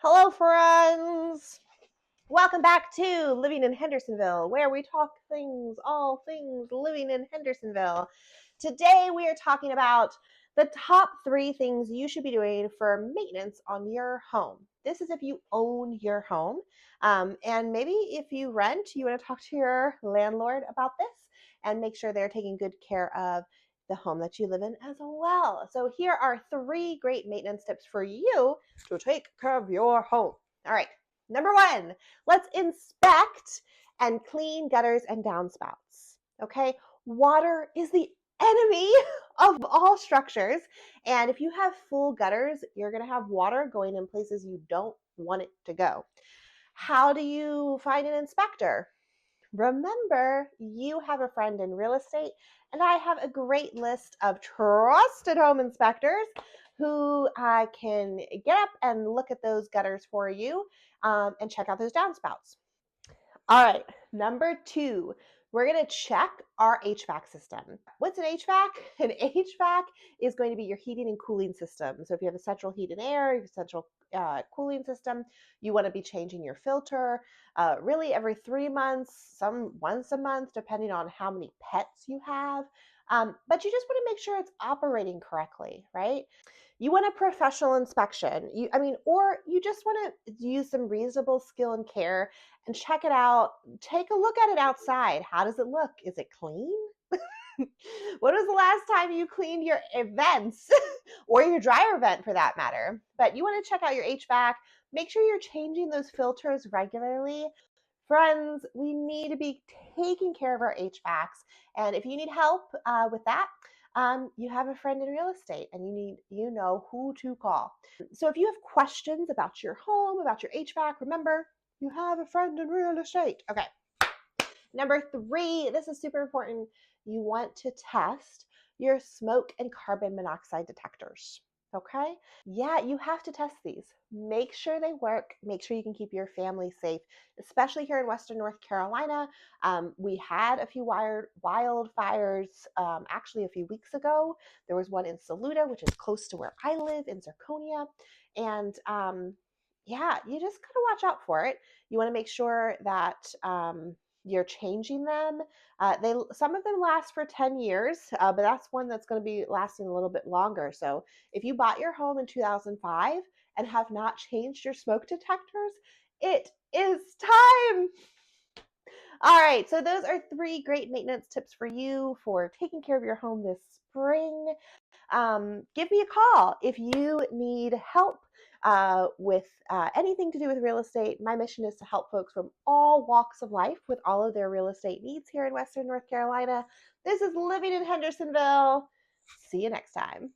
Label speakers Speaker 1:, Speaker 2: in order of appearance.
Speaker 1: Hello, friends. Welcome back to Living in Hendersonville, where we talk all things living in Hendersonville. Today, we are talking about the top 3 things you should be doing for maintenance on your home. This is if you own your home. And maybe if you rent, you want to talk to your landlord about this and make sure they're taking good care of the home that you live in as well. So here are 3 great maintenance tips for you to take care of your home. All right, number 1, let's inspect and clean gutters and downspouts. Okay, water is the enemy of all structures, and if you have full gutters, you're going to have water going in places you don't want it to go. How do you find an inspector? Remember, you have a friend in real estate, and I have a great list of trusted home inspectors who can get up and look at those gutters for you and check out those downspouts. All right, number 2, we're going to check our HVAC system. What's an HVAC? An HVAC is going to be your heating and cooling system. So if you have a central heat and air, your central cooling system, you want to be changing your filter really every 3 months, some once a month, depending on how many pets you have. But you just want to make sure it's operating correctly, right? You want a professional inspection. Or you just want to use some reasonable skill and care and check it out. Take a look at it outside. How does it look? Is it clean? When was the last time you cleaned your vents or your dryer vent for that matter? But you want to check out your HVAC. Make sure you're changing those filters regularly. Friends, we need to be taking care of our HVACs. And if you need help with that, you have a friend in real estate and you know who to call. So if you have questions about your home, about your HVAC, remember, you have a friend in real estate. Okay. Number 3, this is super important. You want to test your smoke and carbon monoxide detectors. Okay? Yeah, you have to test these. Make sure they work. Make sure you can keep your family safe, especially here in Western North Carolina. We had a few wildfires actually a few weeks ago. There was one in Saluda, which is close to where I live in Zirconia. And yeah, you just got to watch out for it. You want to make sure that you're changing them. Some of them last for 10 years, but that's one that's going to be lasting a little bit longer. So if you bought your home in 2005 and have not changed your smoke detectors, it is time. All right, so those are 3 great maintenance tips for you for taking care of your home this spring. Give me a call if you need help with anything to do with real estate. My mission is to help folks from all walks of life with all of their real estate needs here in Western North Carolina. This is Living in Hendersonville. See you next time.